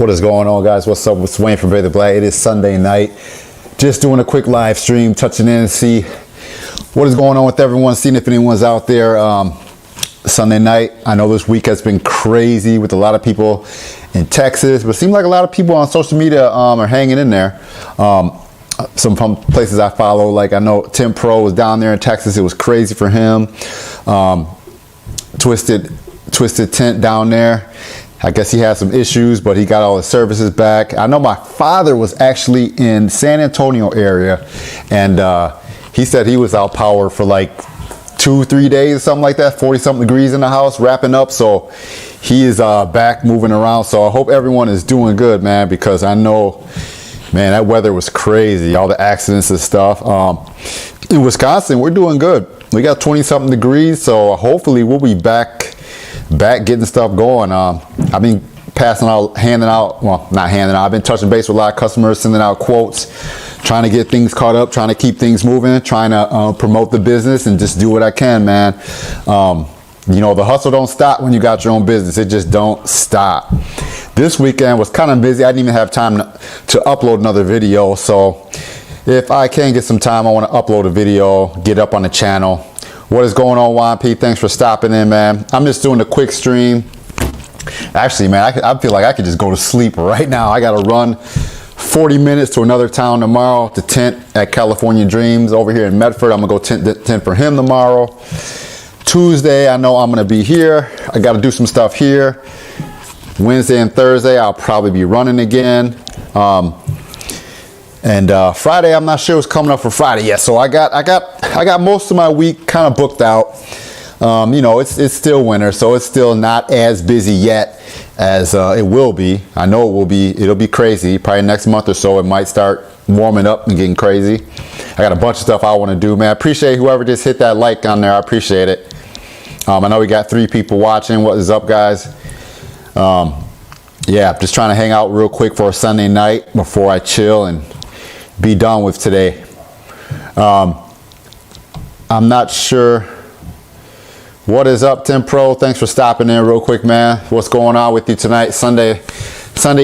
What is going on, guys? What's up? It's Wayne from Brother Black. It is Sunday night. Just doing a quick live stream, touching in and see what is going on with everyone, seeing if anyone's out there. Sunday night. I know this week has been crazy with a lot of people in Texas, but it seems like a lot of people on social media are hanging in there. Some places I follow, like I know Tint Pro was down there in Texas. It was crazy for him. Twisted Tint down there. I guess he had some issues, but he got all his services back. I know my father was actually in San Antonio area, and he said he was out power for like 2-3 days, something like that, 40-something degrees in the house, wrapping up. So he is back moving around. So I hope everyone is doing good, man, because I know, man, that weather was crazy, all the accidents and stuff. In Wisconsin, we're doing good. We got 20-something degrees, so hopefully we'll be back getting stuff going. I've been I've been touching base with a lot of customers, sending out quotes, trying to get things caught up, trying to keep things moving, trying to promote the business and just do what I can, man. You know, the hustle don't stop when you got your own business. It just don't stop. This weekend was kind of busy. I didn't even have time to upload another video. So if I can get some time, I want to upload a video, get up on the channel. What is going on, Juan P? Thanks for stopping in, man. I'm just doing a quick stream. Actually, man, I feel like I could just go to sleep right now. I got to run 40 minutes to another town tomorrow to tint at California Dreams over here in Medford. I'm going to go tint for him tomorrow. Tuesday, I know I'm going to be here. I got to do some stuff here. Wednesday and Thursday, I'll probably be running again. And Friday, I'm not sure what's coming up for Friday yet. So I got most of my week kind of booked out. You know, it's still winter, so it's still not as busy yet as it will be. I know it will be. It'll be crazy. Probably next month or so, it might start warming up and getting crazy. I got a bunch of stuff I want to do, man. I appreciate whoever just hit that like on there. I appreciate it. I know we got 3 people watching. What is up, guys? Yeah, just trying to hang out real quick for a Sunday night before I chill and be done with today. I'm not sure. What is up, Tim Pro? Thanks for stopping in real quick, man. What's going on with you tonight? Sunday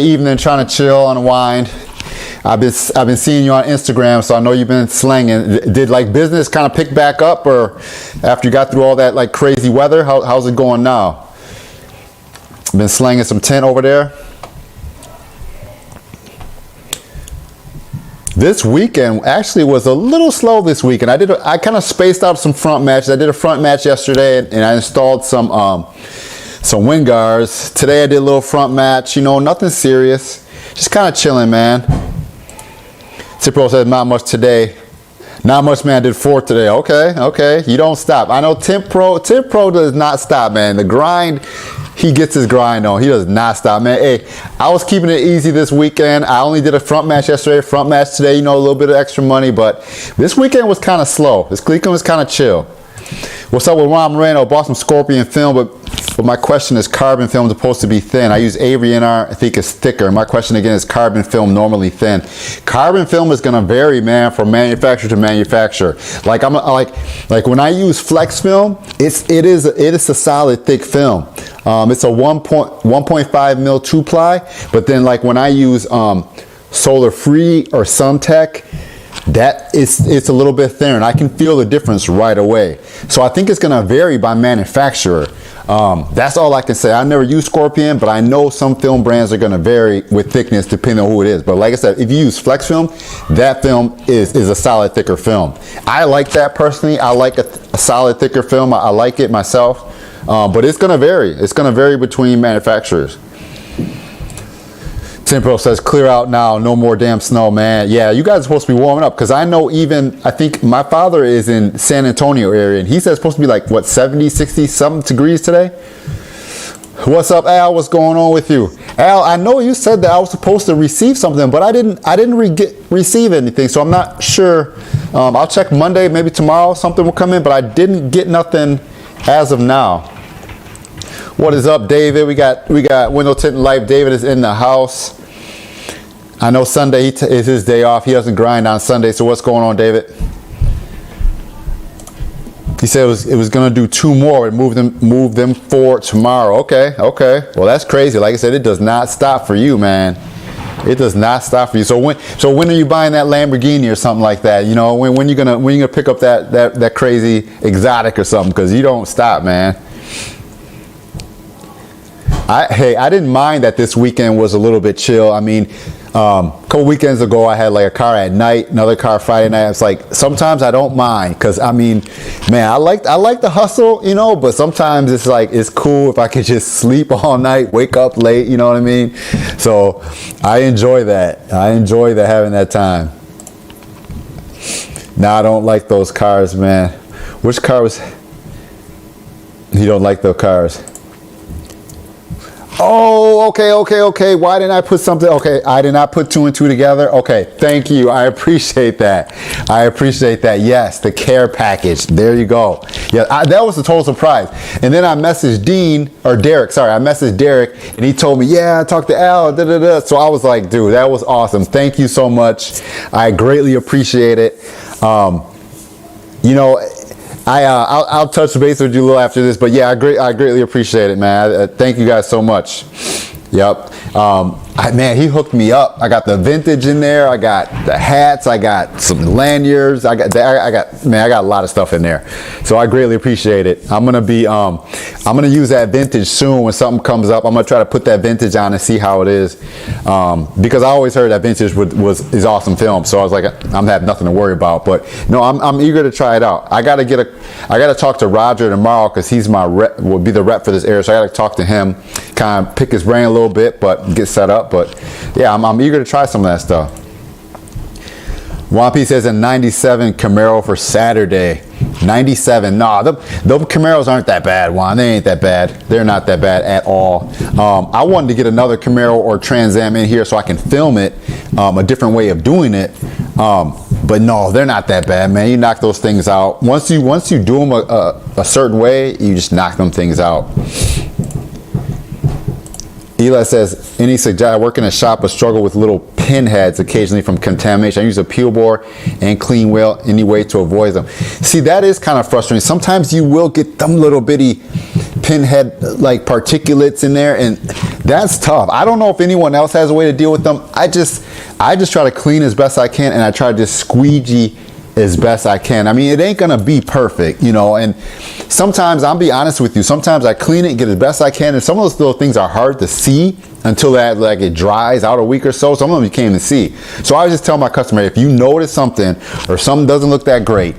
evening, trying to chill, unwind. I've been seeing you on Instagram, so I know you've been slanging. Did like business kind of pick back up, or after you got through all that like crazy weather? How's it going now? Been slanging some tint over there. This weekend actually was a little slow this weekend. I kind of spaced out some front matches. I did a front match yesterday and I installed some wind guards. Today I did a little front match, you know, nothing serious. Just kind of chilling, man. Cipro said not much today. Not much, man. I did 4 today. Okay. You don't stop. I know Tint Pro does not stop, man. The grind, he gets his grind on. He does not stop, man. Hey, I was keeping it easy this weekend. I only did a front match yesterday, front match today, you know, a little bit of extra money, but this weekend was kind of slow. This weekend was kind of chill. What's up with Ron Moreno? Bought some Scorpion film, but my question is, carbon film is supposed to be thin. I use Avery NR, I think it's thicker. My question again is, carbon film normally thin? Carbon film is gonna vary, man, from manufacturer to manufacturer. Like when I use flex film, it is a solid thick film. It's a 1.5 mil 2-ply, but then like when I use Solar Free or Suntech, it's a little bit thinner, and I can feel the difference right away. So I think it's gonna vary by manufacturer. That's all I can say. I never use Scorpion, but I know some film brands are gonna vary with thickness depending on who it is. But like I said, if you use flex film, that film is a solid thicker film. I like that personally. I like a solid thicker film. I like it myself, but it's gonna vary. It's gonna vary between manufacturers. Pro says, clear out now, no more damn snow, man. Yeah, you guys are supposed to be warming up, because I know I think my father is in San Antonio area, and he says it's supposed to be like, what, 70, 60 something degrees today? What's up, Al? What's going on with you? Al, I know you said that I was supposed to receive something, but I didn't receive anything, so I'm not sure. I'll check Monday, maybe tomorrow something will come in, but I didn't get nothing as of now. What is up, David? We got Window Tinting Life. David is in the house. I know Sunday is his day off. He doesn't grind on Sunday. So what's going on, David? He said it was gonna do 2 more and move them for tomorrow. Okay. Well, that's crazy. Like I said, it does not stop for you, man. It does not stop for you. So when are you buying that Lamborghini or something like that? You know, when you gonna pick up that crazy exotic or something? Because you don't stop, man. I didn't mind that this weekend was a little bit chill. I mean, a couple weekends ago, I had like a car at night, another car Friday night. It's like sometimes I don't mind because I mean, man, I like the hustle, you know. But sometimes it's like it's cool if I could just sleep all night, wake up late. You know what I mean? So I enjoy that. I enjoy having that time. Now I don't like those cars, man. Which car was? You don't like those cars? Oh, okay. Why didn't I put something? Okay, I did not put 2 and 2 together. Okay, thank you. I appreciate that. Yes, the care package. There you go. Yeah, that was a total surprise. And then I messaged Derek. I messaged Derek, and he told me, yeah, I talked to Al. So I was like, dude, that was awesome. Thank you so much. I greatly appreciate it. You know, I'll touch base with you a little after this, but yeah, I greatly appreciate it, man. Thank you guys so much. Yep. Man, he hooked me up. I got the vintage in there. I got the hats. I got some lanyards. I got a lot of stuff in there. So I greatly appreciate it. I'm gonna use that vintage soon when something comes up. I'm gonna try to put that vintage on and see how it is, because I always heard that vintage is awesome film. So I was like, I'm have nothing to worry about. But no, I'm eager to try it out. I gotta talk to Roger tomorrow because he's will be the rep for this area. So I gotta talk to him, kind of pick his brain a little bit, but get set up. But yeah, I'm eager to try some of that stuff. Juan P says a 97 Camaro for Saturday. 97. Nah, the Camaros aren't that bad, Juan. They ain't that bad. They're not that bad at all. I wanted to get another Camaro or Trans Am in here so I can film it, a different way of doing it. But no, they're not that bad, man. You knock those things out. Once you do them a certain way, you just knock them things out. Eli says, any suggestion? I work in a shop but struggle with little pinheads occasionally from contamination. I use a peel board and clean wheel any way to avoid them. See, that is kind of frustrating. Sometimes you will get them little bitty pinhead like particulates in there, and that's tough. I don't know if anyone else has a way to deal with them. I just try to clean as best I can, and I try to just squeegee as best I can. I mean, it ain't gonna be perfect, you know, and sometimes, I'll be honest with you, sometimes I clean it and get as best I can, and some of those little things are hard to see until it dries out a week or so. Some of them you can't even see. So I just tell my customer, if you notice something or something doesn't look that great,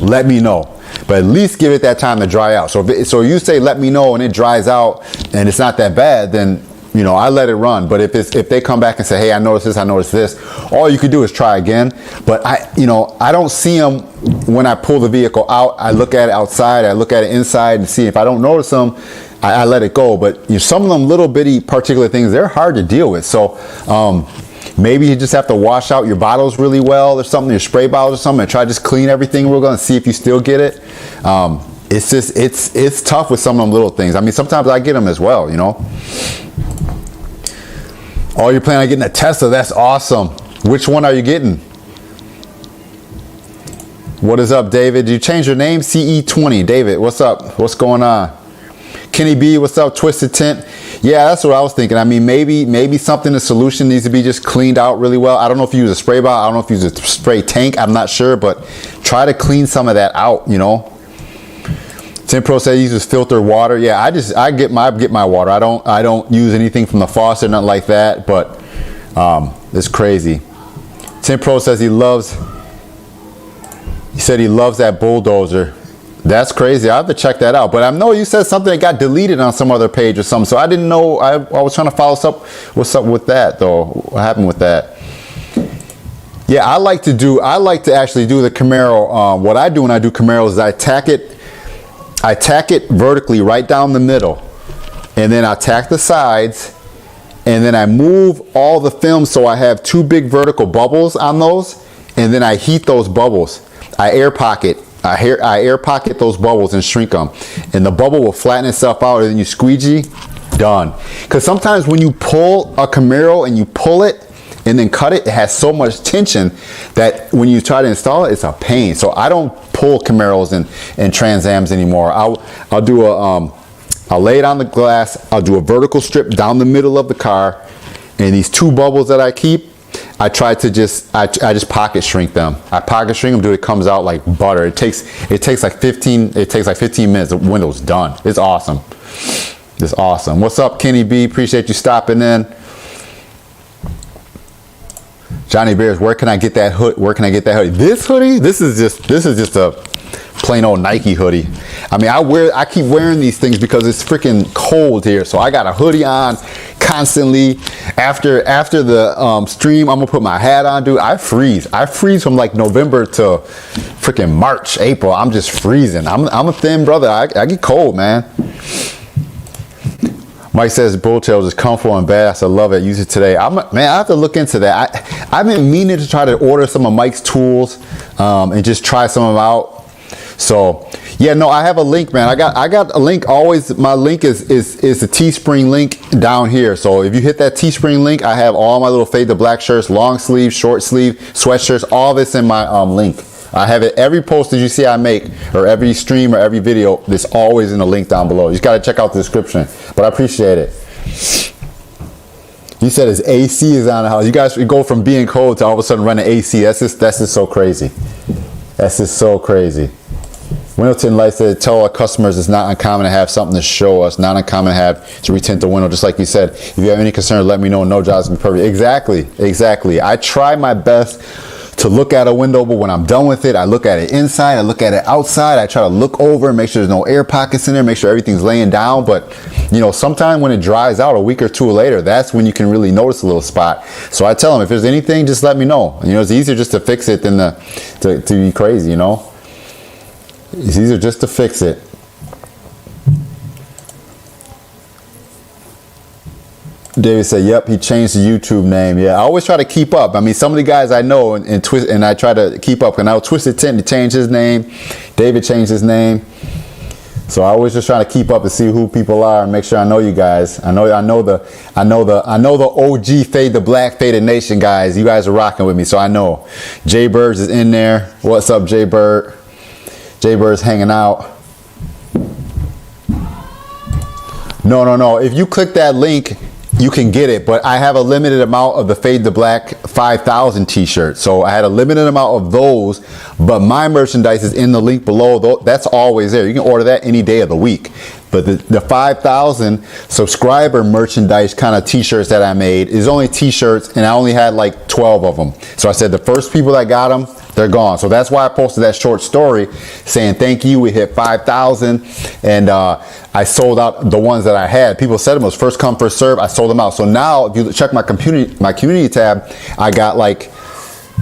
let me know. But at least give it that time to dry out. So you say let me know and it dries out and it's not that bad, then you know, I let it run. But if they come back and say, hey, I noticed this, all you could do is try again. But I don't see them when I pull the vehicle out. I look at it outside, I look at it inside and see. If I don't notice them, I let it go. But some of them little bitty particular things, they're hard to deal with. So maybe you just have to wash out your bottles really well or something, your spray bottles or something, and try to just clean everything real good and see if you still get it. It's tough with some of them little things. I mean, sometimes I get them as well, you know. Oh, you're planning on getting a Tesla? That's awesome. Which one are you getting? What is up, David? Did you change your name? CE20. David, what's up? What's going on? Kenny B, what's up? Twisted Tint. Yeah, that's what I was thinking. I mean, maybe something, the solution needs to be just cleaned out really well. I don't know if you use a spray bottle. I don't know if you use a spray tank. I'm not sure, but try to clean some of that out, you know. Tim Pro says he uses filtered water. Yeah, I get my water. I don't use anything from the faucet, nothing like that. But it's crazy. Tim Pro says he loves that bulldozer. That's crazy. I have to check that out. But I know you said something that got deleted on some other page or something. So I didn't know. I was trying to follow up. What's up with that though? What happened with that? Yeah, I like to actually do the Camaro. What I do when I do Camaros is I tack it vertically right down the middle, and then I tack the sides, and then I move all the film so I have 2 big vertical bubbles on those, and then I heat those bubbles. I air pocket those bubbles and shrink them, and the bubble will flatten itself out, and then you squeegee, done. Because sometimes when you pull a Camaro and you pull it, and then cut it, it has so much tension that when you try to install it, it's a pain. So I don't pull Camaros and Trans Ams anymore. I'll do I'll lay it on the glass. I'll do a vertical strip down the middle of the car, and these 2 bubbles that I keep, I try to just pocket shrink them. I pocket shrink them until it comes out like butter. It takes like 15 minutes. The window's done. It's awesome. It's awesome. What's up, Kenny B? Appreciate you stopping in. Johnny Bears, where can I get that hood? Where can I get that hoodie? This hoodie? This is just a plain old Nike hoodie. I mean, I keep wearing these things because it's freaking cold here. So I got a hoodie on constantly. After the stream, I'm gonna put my hat on, dude. I freeze from like November to freaking March, April. I'm just freezing. I'm a thin brother. I get cold, man. Mike says bull tails is comfortable and badass. I love it. Use it today. Man, I have to look into that. I've been meaning to try to order some of Mike's tools and just try some of them out. So yeah, no, I have a link, man. I got a link. Always my link is the Teespring link down here. So if you hit that Teespring link, I have all my little fade to black shirts, long sleeve, short sleeve, sweatshirts, all this in my link. I have it, every post that you see I make, or every stream or every video, there's always in the link down below. You just got to check out the description, but I appreciate it. You said his AC is on the house. You guys go from being cold to all of a sudden running AC. That's just so crazy. That's just so crazy. Window Tint Light said, tell our customers it's not uncommon to have something to show us, not uncommon to have to retint the window. Just like you said, if you have any concern, let me know. No job's gonna be perfect. Exactly. I try my best to look at a window, but when I'm done with it, I look at it inside, I look at it outside, I try to look over and make sure there's no air pockets in there, make sure everything's laying down. But you know, sometime when it dries out a week or 2 later, that's when you can really notice a little spot. So I tell them, if there's anything, just let me know. You know, it's easier just to fix it than to be crazy, you know. It's easier just to fix it. David said, yep, he changed the YouTube name. Yeah, I always try to keep up. I mean, some of the guys I know and I try to keep up. And now Twisted Tint to change his name. David changed his name. So I always just trying to keep up to see who people are and make sure I know you guys. I know the OG Fade the Black Faded Nation guys. You guys are rocking with me, so I know. Jay Birds is in there. What's up, Jay Bird? Jay Bird's hanging out. No. If you click that link, you can get it, but I have a limited amount of the Fade to Black 5,000 t-shirts. So I had a limited amount of those, but my merchandise is in the link below. That's always there. You can order that any day of the week. But the 5,000 subscriber merchandise kind of t-shirts that I made is only t-shirts, and I only had like 12 of them. So I said the first people that got them, they're gone. So that's why I posted that short story saying thank you, we hit 5,000, and I sold out the ones that I had. People said it was first come first serve. I sold them out. So now if you check my community tab, I got like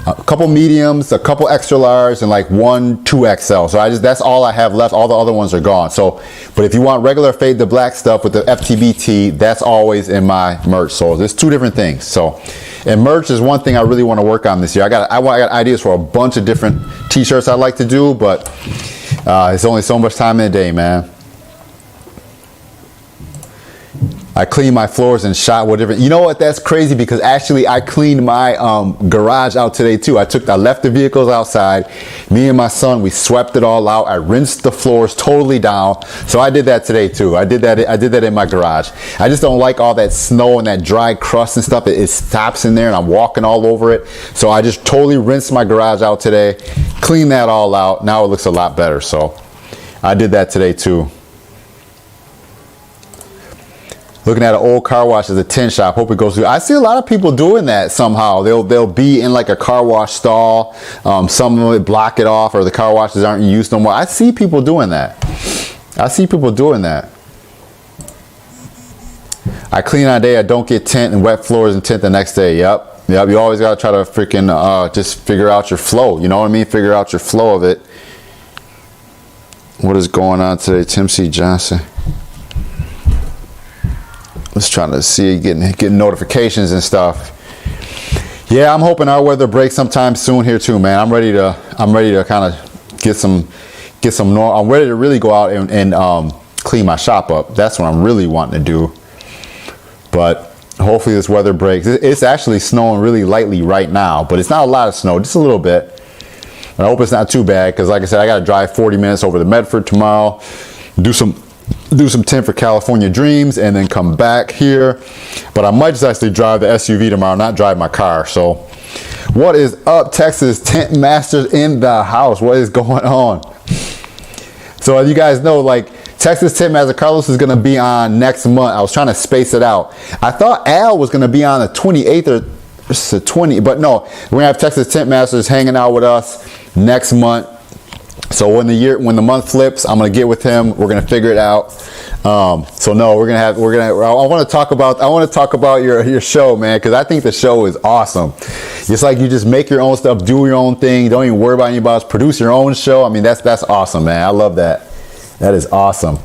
a couple mediums, a couple extra large, and like 1 2XL. So that's all I have left. All the other ones are gone. So, but if you want regular Fade to Black stuff with the FTBT, that's always in my merch. So there's 2 different things. So, and merch is one thing I really want to work on this year. I got ideas for a bunch of different t-shirts I'd like to do, but it's only so much time in the day, man. I cleaned my floors and shot whatever. You know what? That's crazy because actually I cleaned my garage out today too. I left the vehicles outside. Me and my son, we swept it all out. I rinsed the floors totally down. So I did that today too. I did that in my garage. I just don't like all that snow and that dry crust and stuff. It stops in there and I'm walking all over it. So I just totally rinsed my garage out today, cleaned that all out. Now it looks a lot better. So I did that today too. Looking at an old car wash as a tint shop. Hope it goes through. I see a lot of people doing that somehow. They'll be in like a car wash stall. Some of them block it off, or the car washes aren't in use no more. I see people doing that. I clean on a day. I don't get tint and wet floors and tint the next day. Yep. You always gotta try to freaking just figure out your flow. You know what I mean? Figure out your flow of it. What is going on today, Tim C. Johnson? Just trying to see, getting notifications and stuff. Yeah, I'm hoping our weather breaks sometime soon here too, man. I'm ready to kind of get some I'm ready to really go out and clean my shop up. That's what I'm really wanting to do. But Hopefully this weather breaks. It's actually snowing really lightly right now, but it's not a lot of snow, just a little bit. And I hope it's not too bad, because like I said, I got to drive 40 minutes over to Medford tomorrow, do some tint for California Dreams, and then come back here. But I might just actually drive the SUV tomorrow, not drive my car. So what is up, Texas Tint Masters in the house? What is going on? So as you guys know, like, Texas Tint Master Carlos is going to be on next month. I was trying to space it out. I thought Al was going to be on the 28th or the 20th, but no, we're going to have Texas Tint Masters hanging out with us next month. So when the month flips, I'm going to get with him. We're going to figure it out. So no, I want to talk about your show, man, because I think the show is awesome. It's like you just make your own stuff, do your own thing. Don't even worry about anybody else. Produce your own show. I mean, that's awesome, man. I love that. That is awesome.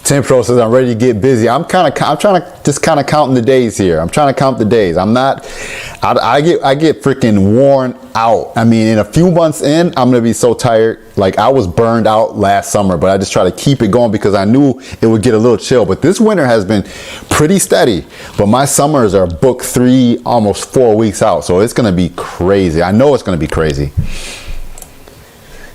Tint Pro says, I'm ready to get busy. I'm trying to just counting the days here. I'm trying to count the days. I get freaking worn out. I mean, in a few months in, I'm going to be so tired. Like, I was burned out last summer, but I just try to keep it going because I knew it would get a little chill. But this winter has been pretty steady. But my summers are booked 3, almost 4 weeks out. So it's going to be crazy. I know it's going to be crazy.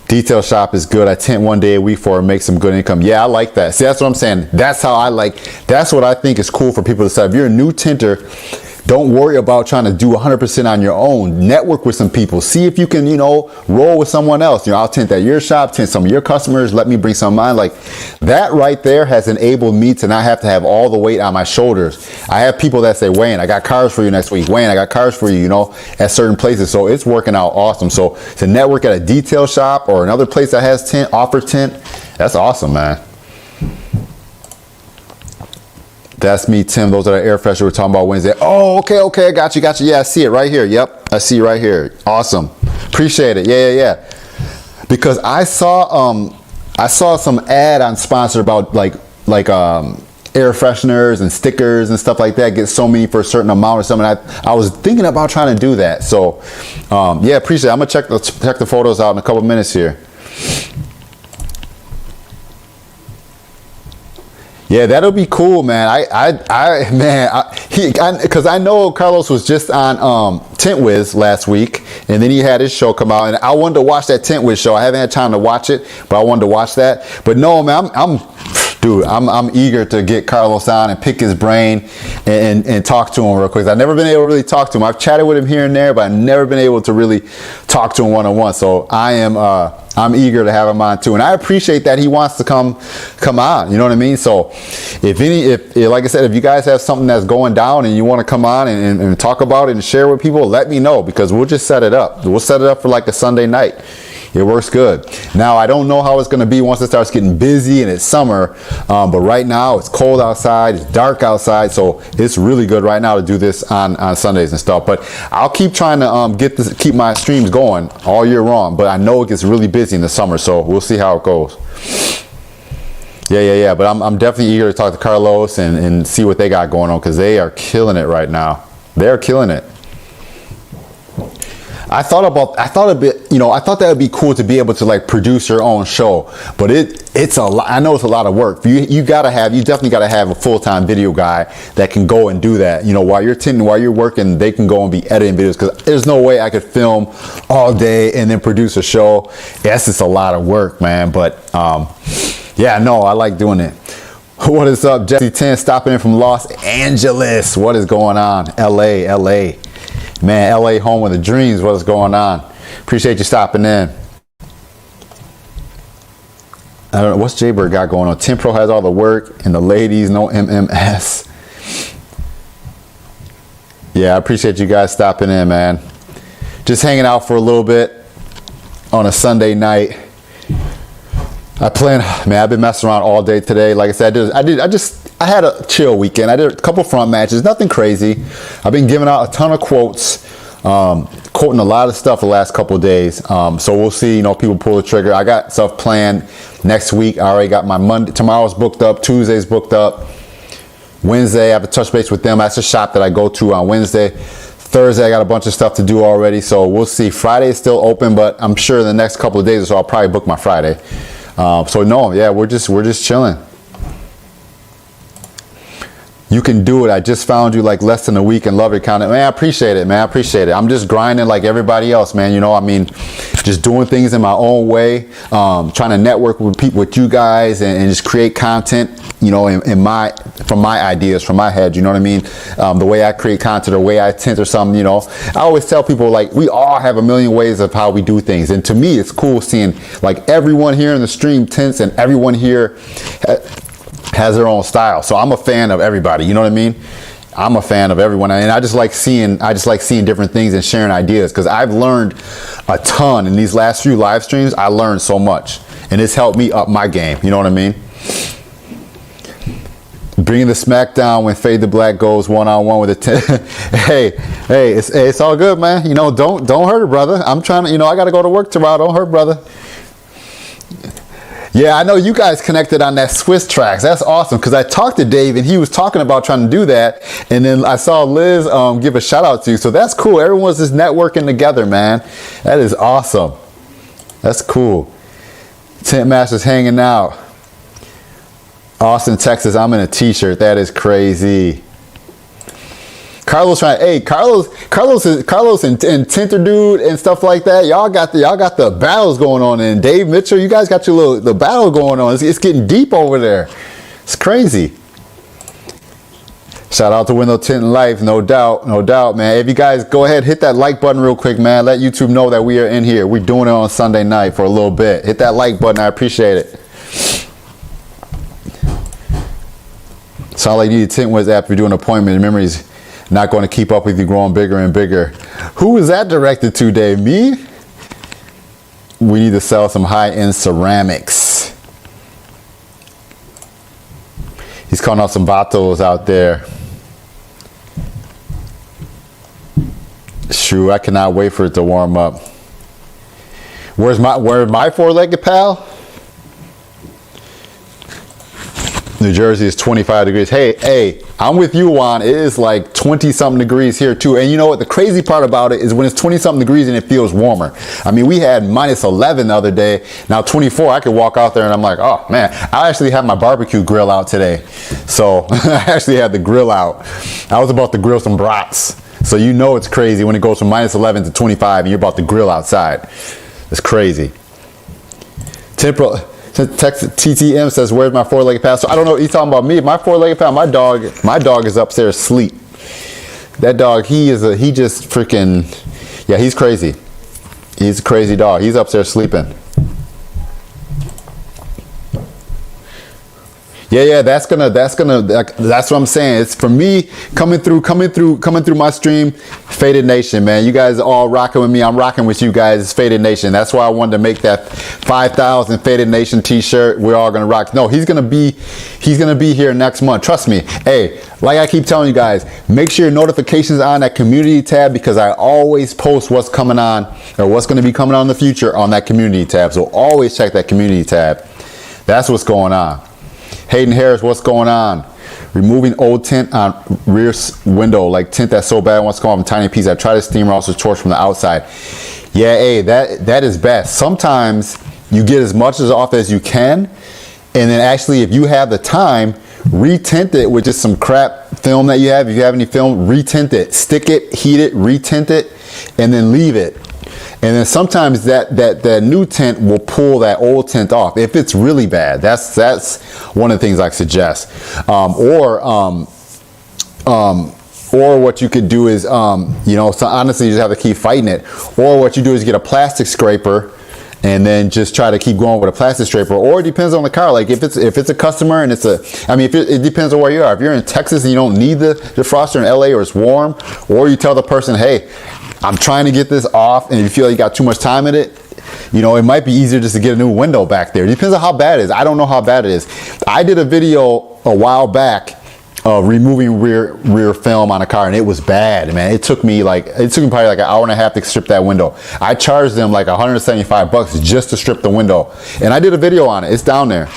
Detail shop is good. I tint 1 day a week for it, make some good income. Yeah, I like that. See, that's what I'm saying. That's what I think is cool for people to say. If you're a new tinter, don't worry about trying to do 100% on your own. Network with some people. See if you can, roll with someone else. I'll tint at your shop, tint some of your customers. Let me bring some of mine. Like, that right there has enabled me to not have to have all the weight on my shoulders. I have people that say, Wayne, I got cars for you next week. Wayne, I got cars for you, at certain places. So it's working out awesome. So to network at a detail shop or another place that has tint, offers tint, that's awesome, man. That's me, Tim. Those are the air fresheners we're talking about Wednesday. Oh, okay. I got you. Yeah, I see it right here. Yep, I see it right here. Awesome. Appreciate it. Yeah. Because I saw some ad on Sponsor about like air fresheners and stickers and stuff like that. Get so many for a certain amount or something. I was thinking about trying to do that. So yeah, appreciate it. I'm gonna check the photos out in a couple minutes here. Yeah, that'll be cool, man. Because I know Carlos was just on Tint Wiz last week, and then he had his show come out, and I wanted to watch that Tint Wiz show. I haven't had time to watch it, but I wanted to watch that. But no, man, I'm eager to get Carlos on and pick his brain and talk to him real quick. I've never been able to really talk to him. I've chatted with him here and there, but I've never been able to really talk to him one-on-one. So I'm eager to have him on too, and I appreciate that he wants to come on. You know what I mean? So if like I said, if you guys have something that's going down and you want to come on and talk about it and share with people, let me know, because we'll just set it up. We'll set it up for like a Sunday night. It works good. Now, I don't know how it's going to be once it starts getting busy and it's summer, but right now it's cold outside, it's dark outside, so it's really good right now to do this on Sundays and stuff. But I'll keep trying to keep my streams going all year long, but I know it gets really busy in the summer, so we'll see how it goes. Yeah. But I'm definitely eager to talk to Carlos and see what they got going on, because they are killing it right now. They're killing it. I thought that would be cool to be able to like produce your own show, but it's a lot. I know it's a lot of work. You definitely got to have a full-time video guy that can go and do that. While you're tinting, while you're working, they can go and be editing videos, because there's no way I could film all day and then produce a show. Yes, it's a lot of work, man. But yeah, no, I like doing it. What is up, Jesse 10 stopping in from Los Angeles? What is going on? LA. Man, LA home of the dreams. What is going on? Appreciate you stopping in. I don't know what's Jaybird got going on. Tint Pro has all the work and the ladies, no MMS. Yeah, I appreciate you guys stopping in, man. Just hanging out for a little bit on a Sunday night. I've been messing around all day today. Like I said, I had a chill weekend. I did a couple front matches, nothing crazy. I've been giving out a ton of quotes, quoting a lot of stuff the last couple of days. So we'll see, people pull the trigger. I got stuff planned next week. I already got my Monday, tomorrow's booked up, Tuesday's booked up. Wednesday, I have to touch base with them. That's a shop that I go to on Wednesday. Thursday, I got a bunch of stuff to do already. So we'll see. Friday is still open, but I'm sure the next couple of days or so, I'll probably book my Friday. So no, yeah, we're just chilling. You can do it. I just found you like less than a week and love your content. Man, I appreciate it, man. I appreciate it. I'm just grinding like everybody else, man. You know, I mean, just doing things in my own way, trying to network with people, with you guys, and just create content, you know, from my ideas, from my head, you know what I mean? The way I create content or way I tint or something, you know. I always tell people, like, we all have a million ways of how we do things. And to me, it's cool seeing like everyone here in the stream tints and everyone here has their own style. So I'm a fan of everybody, you know what I mean? I'm a fan of everyone, and I just like seeing different things and sharing ideas, because I've learned a ton in these last few live streams. I learned so much, and it's helped me up my game, you know what I mean? Bringing the smackdown when Fade to Black goes one-on-one with a hey, it's all good, man. You know, don't hurt it, brother. I'm trying to, you know, I got to go to work tomorrow. Don't hurt, brother. Yeah, I know you guys connected on that Swiss tracks. That's awesome, because I talked to Dave and he was talking about trying to do that, and then I saw Liz give a shout out to you. So that's cool. Everyone's just networking together, man. That is awesome. That's cool. Tint Masters hanging out. Austin, Texas. I'm in a t-shirt. That is crazy. Carlos trying, hey, Carlos and Tinter Dude and stuff like that. Y'all got the battles going on, and Dave Mitchell, you guys got the battle going on. It's getting deep over there. It's crazy. Shout out to Window Tint Life, no doubt, man. If you guys go ahead, hit that like button real quick, man. Let YouTube know that we are in here. We're doing it on Sunday night for a little bit. Hit that like button. I appreciate it. Sound like you need to tint was after doing an appointment. Memories not going to keep up with you, growing bigger and bigger. Who is that directed to, Dave? Me? We need to sell some high-end ceramics. He's calling out some vatos out there. Shoot, I cannot wait for it to warm up. Where's my four-legged pal? New Jersey is 25 degrees. Hey, I'm with you, Juan. It is like 20-something degrees here, too. And you know what? The crazy part about it is when it's 20-something degrees and it feels warmer. I mean, we had minus 11 the other day. Now 24, I could walk out there and I'm like, oh, man. I actually have my barbecue grill out today. So I actually had the grill out. I was about to grill some brats. So you know it's crazy when it goes from minus 11 to 25 and you're about to grill outside. It's crazy. Texas TTM says, where's my four-legged pal? So I don't know what he's talking about. Me, my four-legged pal, my dog is upstairs asleep. That dog, he just freaking, yeah, he's crazy. He's a crazy dog. He's upstairs sleeping. Yeah, that's what I'm saying. It's for me coming through my stream. Faded Nation, man. You guys are all rocking with me. I'm rocking with you guys. It's Faded Nation. That's why I wanted to make that 5,000 Faded Nation t-shirt. We're all gonna rock. No, he's gonna be here next month. Trust me. Hey, like I keep telling you guys, make sure your notifications are on that community tab, because I always post what's coming on or what's gonna be coming on in the future on that community tab. So always check that community tab. That's what's going on. Hayden Harris, what's going on? Removing old tint on rear window, like tint that's so bad wants to come off in tiny piece. I try to steam roast or torch from the outside. Yeah, hey, that is best. Sometimes you get as much as off as you can, and then actually, if you have the time, retint it with just some crap film that you have. If you have any film, retint it, stick it, heat it, retint it, and then leave it. And then sometimes that new tint will pull that old tint off if it's really bad. That's one of the things I suggest. Or what you could do is, you know, so honestly, you just have to keep fighting it. Or what you do is get a plastic scraper and then just try to keep going with a plastic scraper. Or it depends on the car. Like if it's a customer and it depends on where you are. If you're in Texas and you don't need the defroster in LA, or it's warm, or you tell the person, hey, I'm trying to get this off, and if you feel like you got too much time in it, you know, it might be easier just to get a new window back there. It depends on how bad it is. I don't know how bad it is. I did a video a while back of removing rear film on a car, and it was bad, man. It took me probably like an hour and a half to strip that window. I charged them like $175 just to strip the window, and I did a video on it. It's down there.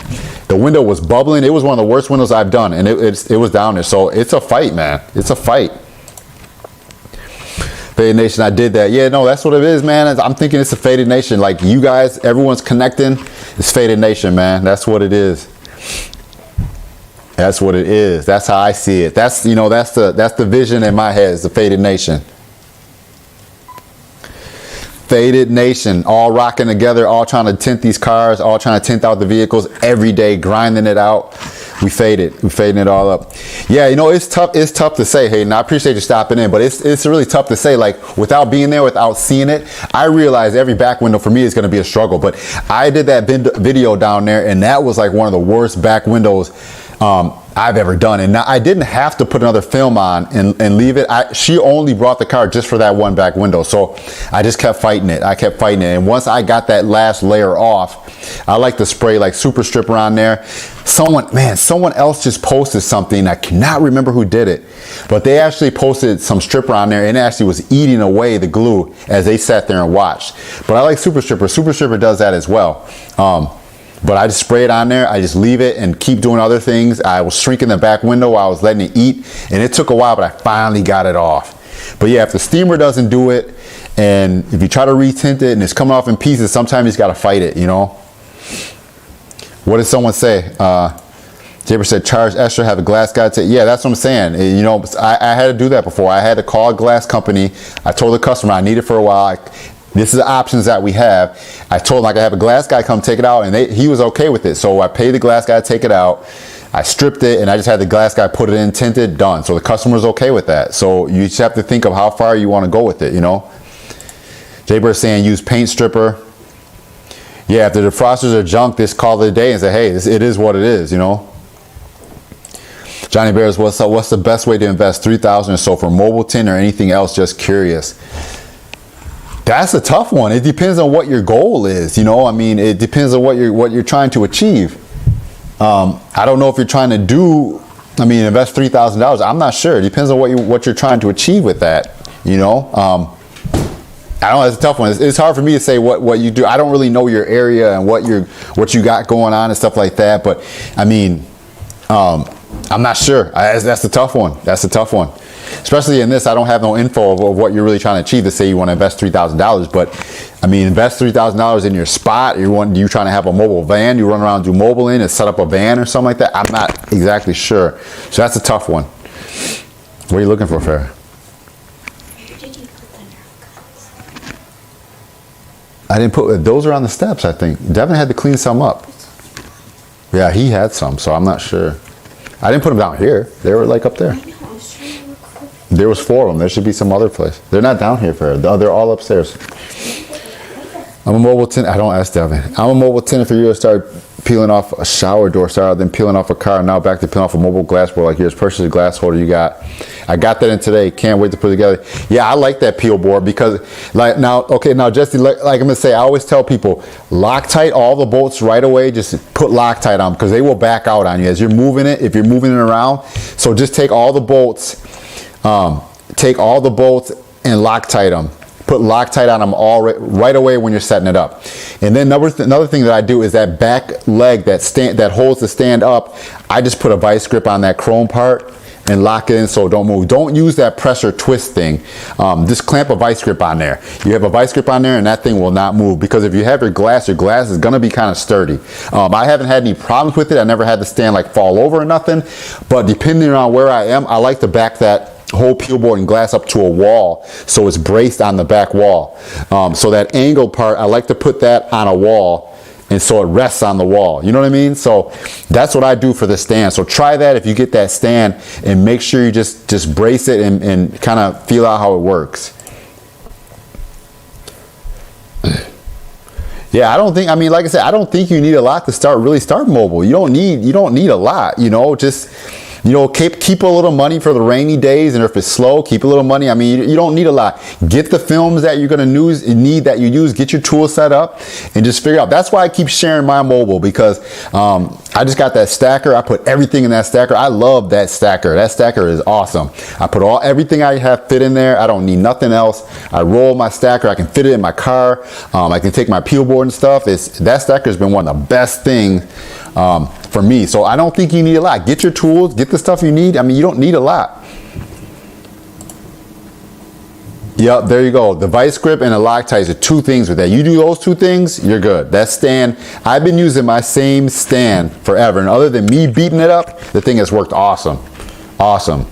The window was bubbling. It was one of the worst windows I've done, and it was down there. So it's a fight, man. It's a fight. Faded Nation, I did that. Yeah, no, that's what it is, man. I'm thinking it's a Faded Nation. Like you guys, everyone's connecting. It's Faded Nation, man. That's what it is. That's what it is. That's how I see it. That's, you know, that's the vision in my head, is the Faded Nation. Faded Nation, all rocking together, all trying to tint these cars, all trying to tint out the vehicles every day, grinding it out. We fading it all up. Yeah, you know, it's tough to say, Hayden. I appreciate you stopping in, but it's really tough to say, like, without being there, without seeing it. I realize every back window for me is going to be a struggle, but I did that video down there, and that was like one of the worst back windows I've ever done. And now I didn't have to put another film on and leave it. She only brought the car just for that one back window. So I just kept fighting it. And once I got that last layer off, I like to spray like super stripper on there. Someone else just posted something. I cannot remember who did it, but they actually posted some stripper on there and it actually was eating away the glue as they sat there and watched. But I like super stripper. Super stripper does that as well. But I just spray it on there. I just leave it and keep doing other things. I was shrinking the back window while I was letting it eat. And it took a while, but I finally got it off. But yeah, if the steamer doesn't do it, and if you try to retint it and it's coming off in pieces, sometimes you just got to fight it, you know? What did someone say? Jaber said, charge extra, have a glass guy take. Yeah, that's what I'm saying. You know, I had to do that before. I had to call a glass company. I told the customer I need it for a while. This is the options that we have. I told him I could have a glass guy come take it out, and he was okay with it. So I paid the glass guy to take it out. I stripped it, and I just had the glass guy put it in, tinted, done. So the customer was okay with that. So you just have to think of how far you want to go with it, you know. Jaber is saying use paint stripper. Yeah, if the defrosters are junk, just call it a day and say, hey, it is what it is, you know. Johnny Bears, what's the best way to invest $3,000 or so for mobile tint or anything else? Just curious. That's a tough one. It depends on what your goal is, you know. I mean, it depends on what you're trying to achieve. I don't know if you're trying to invest $3,000. I'm not sure. It depends on what you're trying to achieve with that, you know. I don't know. It's a tough one. It's hard for me to say what you do. I don't really know your area and what you got going on and stuff like that. But I mean, I'm not sure. That's a tough one. That's a tough one. Especially in this, I don't have no info of what you're really trying to achieve to say you want to invest $3,000. But I mean, invest $3,000 in your spot. You trying to have a mobile van? You run around, do mobile in, and set up a van or something like that? I'm not exactly sure. So that's a tough one. What are you looking for, Farrah? I didn't put those are on the steps. I think Devin had to clean some up. Yeah, he had some, so I'm not sure. I didn't put them down here. They were like up there. There was 4 of them. There should be some other place. They're not down here, Farrah. They're all upstairs. I'm a mobile tint. I don't ask Devin. I'm a mobile tint for you to start peeling off a shower door, then peeling off a car, now back to peeling off a mobile glass board like yours. Purchase a glass holder you got. I got that in today. Can't wait to put it together. Yeah, I like that peel board because now Jesse, like I'm gonna say, I always tell people, Loctite all the bolts right away. Just put Loctite on because they will back out on you as you're moving it, if you're moving it around. So just take all the bolts, and Loctite them. Put Loctite on them all right away when you're setting it up. And then another thing that I do is that back leg that holds the stand up, I just put a vice grip on that chrome part and lock it in so it don't move. Don't use that pressure twist thing. Just clamp a vice grip on there. You have a vice grip on there and that thing will not move, because if you have your glass is gonna be kind of sturdy. I haven't had any problems with it. I never had the stand like fall over or nothing, but depending on where I am, I like to back that whole peel board and glass up to a wall so it's braced on the back wall. So that angled part, I like to put that on a wall and so it rests on the wall. You know what I mean? So that's what I do for the stand. So try that if you get that stand, and make sure you just brace it and kind of feel out how it works. Yeah, like I said, I don't think you need a lot to really start mobile. You don't need a lot, you know, just, you know, keep a little money for the rainy days, and if it's slow, keep a little money. I mean, you don't need a lot. Get the films that you're gonna need that you use. Get your tool set up, and just figure out. That's why I keep sharing my mobile, because I just got that stacker. I put everything in that stacker. I love that stacker. That stacker is awesome. I put everything I have fit in there. I don't need nothing else. I roll my stacker. I can fit it in my car. I can take my peel board and stuff. That stacker has been one of the best things for me. So I don't think you need a lot. Get your tools, get the stuff you need. I mean, you don't need a lot. Yep, there you go. The vice grip and the Loctite are two things with that. You do those two things, you're good. That stand, I've been using my same stand forever, and other than me beating it up, the thing has worked awesome. Awesome.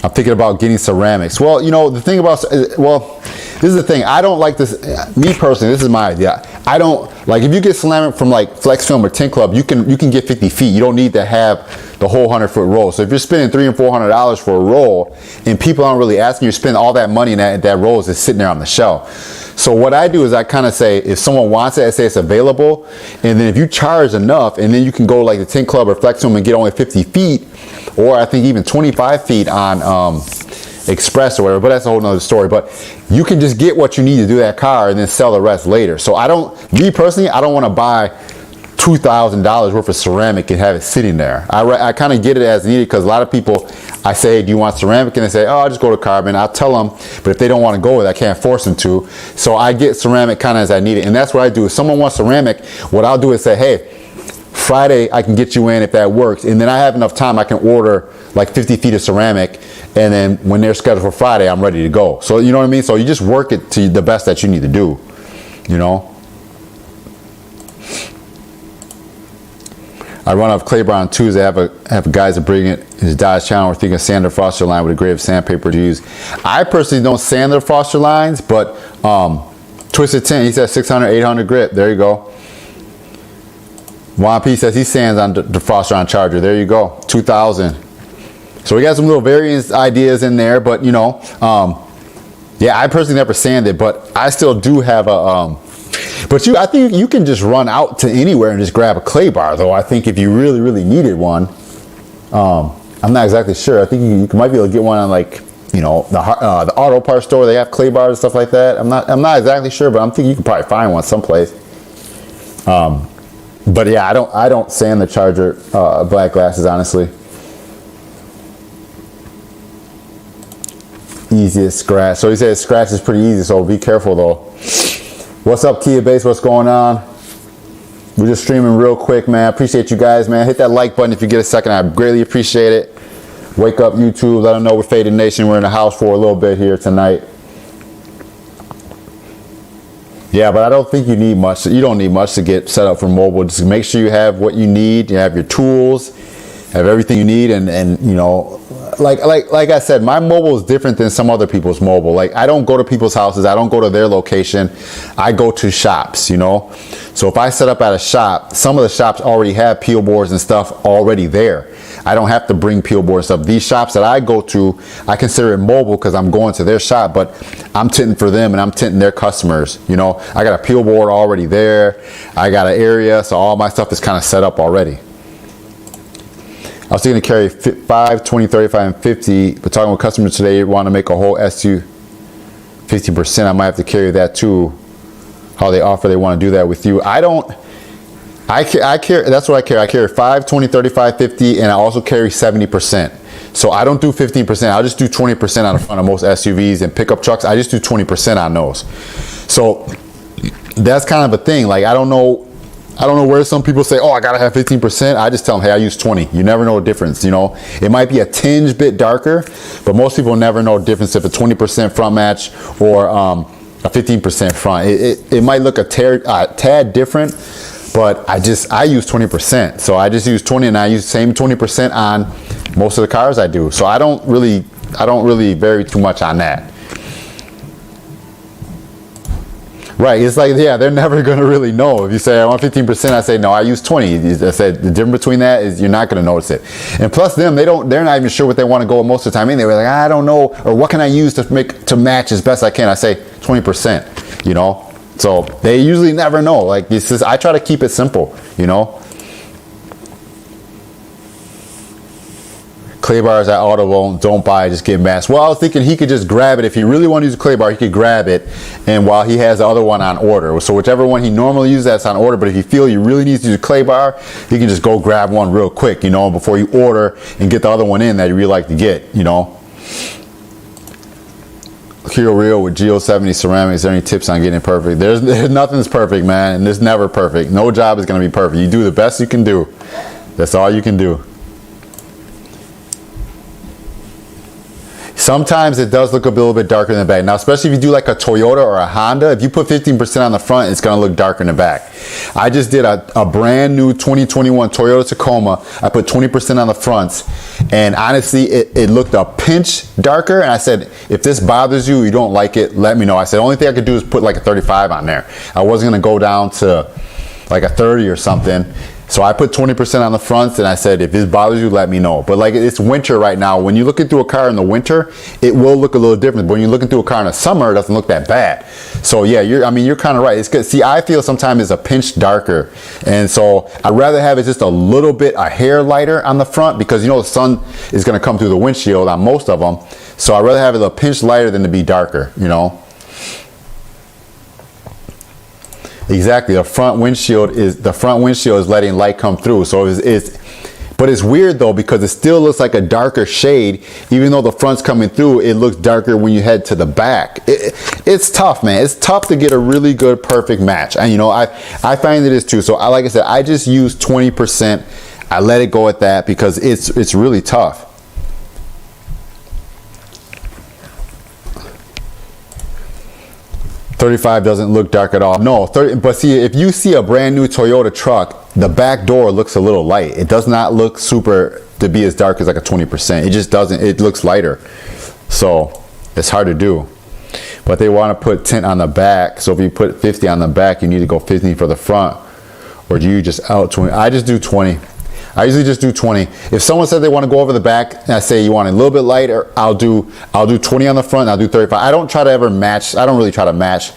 I'm thinking about getting ceramics. Well, you know, the thing about, well, this is the thing. I don't like this, me personally, this is my idea. I don't, like if you get ceramic from like Flex Film or Tint Club, you can get 50 feet. You don't need to have the whole 100-foot roll. So if you're spending $300 and $400 for a roll and people aren't really asking you to spend all that money and that roll is just sitting there on the shelf. So what I do is I kind of say, if someone wants it, I say it's available. And then if you charge enough, and then you can go like the Tint Club or Flex Film and get only 50 feet, or I think even 25 feet on Express or whatever, but that's a whole nother story. But you can just get what you need to do that car and then sell the rest later. So me personally, I don't want to buy $2,000 worth of ceramic and have it sitting there. I kind of get it as needed, because a lot of people, I say, do you want ceramic? And they say, oh, I'll just go to carbon. I'll tell them, but if they don't want to go with it, I can't force them to. So I get ceramic kind of as I need it. And that's what I do. If someone wants ceramic, what I'll do is say, hey, Friday I can get you in if that works, and then I have enough time I can order like 50 feet of ceramic, and then when they're scheduled for Friday I'm ready to go. So you know what I mean? So you just work it to the best that you need to do, you know. I run off clay bar on Tuesday. I have guys that bring it his Dodge channel. We're thinking sand or froster line with a grade of sandpaper to use. I personally don't sand the froster lines, but Twisted Tint, he says 600, 800 grit. There you go. Juan P says he sands on defroster on Charger. There you go, 2000. So we got some little various ideas in there, but you know, yeah, I personally never sanded, but I still do have a, I think you can just run out to anywhere and just grab a clay bar, though. I think if you really, really needed one, I'm not exactly sure. I think you might be able to get one on like, you know, the auto parts store. They have clay bars and stuff like that. I'm not exactly sure, but I'm thinking you can probably find one someplace. But yeah, I don't sand the Charger black glasses, honestly. Easiest scratch. So he says scratch is pretty easy, so be careful though. What's up, Kia Base? What's going on? We're just streaming real quick, man. Appreciate you guys, man. Hit that like button if you get a second. I greatly appreciate it. Wake up, YouTube. Let them know we're Faded Nation. We're in the house for a little bit here tonight. Yeah, but I don't think you need much. You don't need much to get set up for mobile. Just make sure you have what you need. You have your tools, have everything you need, and you know, like I said, my mobile is different than some other people's mobile. Like I don't go to people's houses. I don't go to their location. I go to shops, you know. So if I set up at a shop, some of the shops already have peel boards and stuff already there. I don't have to bring peel board stuff. These shops that I go to, I consider it mobile because I'm going to their shop, but I'm tinting for them and I'm tinting their customers. You know, I got a peel board already there. I got an area, so all my stuff is kind of set up already. I was thinking to carry 5, 20, 35, and 50, but talking with customers today, want to make a whole SU 50%. I might have to carry that too. How they offer, they want to do that with you. I carry, that's what I carry. I carry 5, 20, 35, 50, and I also carry 70%. So I don't do 15%. I'll just do 20% on the front of most SUVs and pickup trucks. I just do 20% on those. So that's kind of a thing. Like I don't know where some people say, oh, I gotta have 15%. I just tell them, hey, I use 20. You never know the difference, you know. It might be a tinge bit darker, but most people never know the difference if a 20% front match or a 15% front. It might look a tad different, but I use 20%. So I just use 20 and I use the same 20% on most of the cars I do. So I don't really vary too much on that. Right, it's like, yeah, they're never going to really know. If you say I want 15%, I say no, I use 20. I said the difference between that is you're not going to notice it. And plus they're not even sure what they want to go with most of the time. They're like, I don't know, or what can I use to match as best I can? I say 20%, you know. So they usually never know. Like this is, I try to keep it simple, you know. Clay bars at Auto don't buy, just get masked. Well, I was thinking he could just grab it. If he really want to use a clay bar, he could grab it, and while he has the other one on order. So whichever one he normally uses, that's on order. But if you feel you really need to use a clay bar, you can just go grab one real quick, you know, before you order and get the other one in that you really like to get, you know. Hero Real with Geo70 ceramics. Is there any tips on getting it perfect? There's nothing's perfect, man, and there's never perfect. No job is going to be perfect. You do the best you can do. That's all you can do. Sometimes it does look a little bit darker in the back. Now, especially if you do like a Toyota or a Honda, if you put 15% on the front, it's going to look darker in the back. I just did a brand new 2021 Toyota Tacoma. I put 20% on the fronts, and honestly, it looked a pinch darker. And I said, if this bothers you, you don't like it, let me know. I said, the only thing I could do is put like a 35 on there. I wasn't going to go down to like a 30 or something. So I put 20% on the fronts, and I said, if this bothers you, let me know. But like, it's winter right now. When you're looking through a car in the winter, it will look a little different. But when you're looking through a car in the summer, it doesn't look that bad. So yeah, you're kind of right. It's good. See, I feel sometimes it's a pinch darker. And so I'd rather have it just a little bit, a hair lighter on the front, because you know the sun is going to come through the windshield on most of them. So I'd rather have it a pinch lighter than to be darker, you know. Exactly, the front windshield is letting light come through. So but it's weird though, because it still looks like a darker shade, even though the front's coming through. It looks darker when you head to the back. It's tough, man. It's tough to get a really good, perfect match. And you know, I find it is too. So like I said, I just use 20%. I let it go at that because it's really tough. $35 doesn't look dark at all. No, but see, if you see a brand new Toyota truck, the back door looks a little light. It does not look super to be as dark as like a 20%. It just doesn't. It looks lighter. So it's hard to do. But they want to put tint on the back. So if you put 50 on the back, you need to go 50 for the front. Or do you just out 20? I just do 20. I usually just do 20. If someone said they want to go over the back, and I say you want it a little bit lighter, I'll do 20 on the front, and I'll do 35. I don't try to ever match. I don't really try to match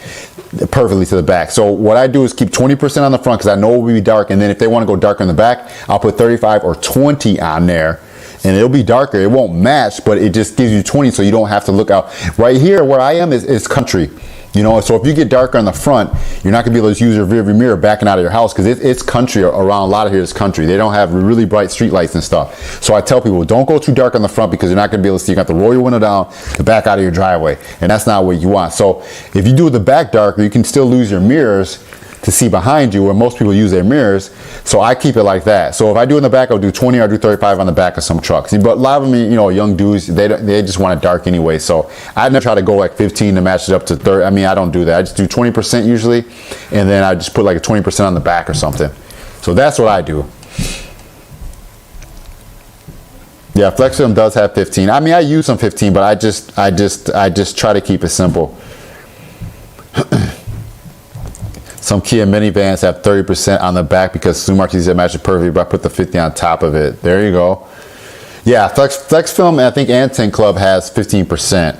perfectly to the back. So what I do is keep 20% on the front because I know it will be dark, and then if they want to go darker in the back, I'll put 35 or 20 on there, and it'll be darker. It won't match, but it just gives you 20 so you don't have to look out. Right here where I am is country. You know, so if you get darker on the front, you're not gonna be able to use your rearview mirror backing out of your house because it's country around. A lot of here is country. They don't have really bright street lights and stuff. So I tell people, don't go too dark on the front because you're not gonna be able to see. You got to roll your window down to back out of your driveway, and that's not what you want. So if you do the back darker, you can still lose your mirrors to see behind you, where most people use their mirrors. So I keep it like that. So if I do in the back, I'll do 20 or I'll do 35 on the back of some trucks. But a lot of them, you know, young dudes, they just want it dark anyway. So I never try to go like 15 to match it up to 30. I mean, I don't do that. I just do 20% usually, and then I just put like a 20% on the back or something. So that's what I do. Yeah, Flex Film does have 15. I mean, I use some 15, but I just try to keep it simple. Some Kia minivans have 30% on the back because Sue Marquis said match it perfectly, but I put the 50 on top of it. There you go. Yeah, Flex Film, I think, and Tint Club has 15%.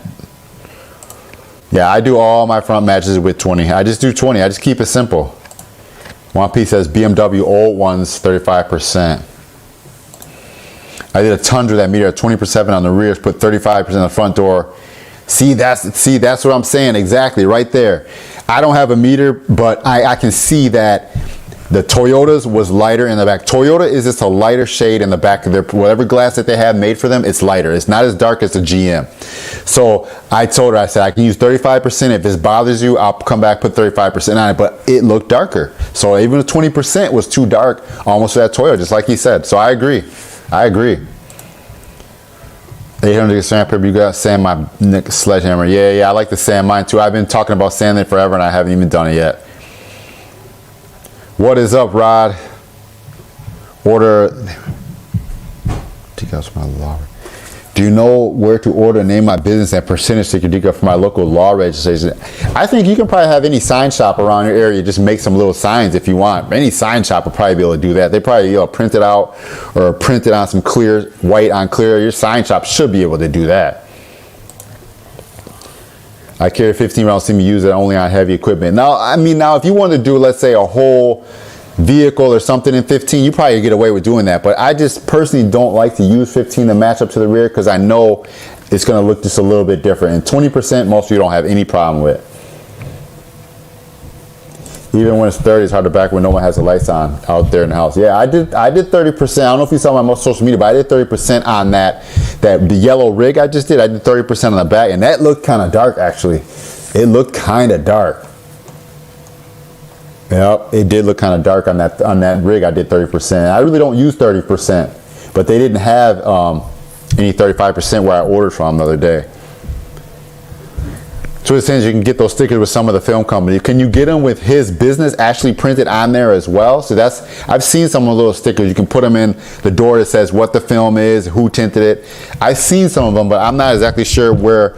Yeah, I do all my front matches with 20. I just do 20. I just keep it simple. One piece says BMW old ones, 35%. I did a Tundra that meter at 20% on the rears, put 35% on the front door. See, that's what I'm saying exactly right there. I don't have a meter, but I can see that the Toyotas was lighter in the back. Toyota is just a lighter shade in the back of their, whatever glass that they have made for them, it's lighter. It's not as dark as the GM. So I told her, I said, I can use 35%. If this bothers you, I'll come back, put 35% on it, but it looked darker. So even the 20% was too dark, almost for that Toyota, just like he said. So I agree. 800 sandpaper, you got sand my sledgehammer. Yeah, I like to sand mine too. I've been talking about sanding forever and I haven't even done it yet. What is up, Rod? Order. Take out my law. Do you know where to order, name my business, and percentage sticker for my local law registration? I think you can probably have any sign shop around your area. Just make some little signs if you want. Any sign shop will probably be able to do that. They probably, you know, print it out or print it on some clear, white on clear. Your sign shop should be able to do that. I carry 15 rounds, see me use it only on heavy equipment. Now, I mean, now if you want to do, let's say, a whole vehicle or something in 15, you probably get away with doing that, but I just personally don't like to use 15 to match up to the rear because I know it's going to look just a little bit different. And 20% most of you don't have any problem with. Even when it's 30, it's hard to back when no one has the lights on out there in the house. Yeah, I did 30%. I don't know if you saw my most social media, but I did 30% on that yellow rig I just did. I did 30% on the back, and that looked kind of dark actually. It looked kind of dark. Yep, it did look kind of dark on that rig. I did 30%. I really don't use 30%, but they didn't have any 35% where I ordered from the other day. So it says you can get those stickers with some of the film companies. Can you get them with his business actually printed on there as well? So I've seen some of the little stickers. You can put them in the door that says what the film is, who tinted it. I've seen some of them, but I'm not exactly sure where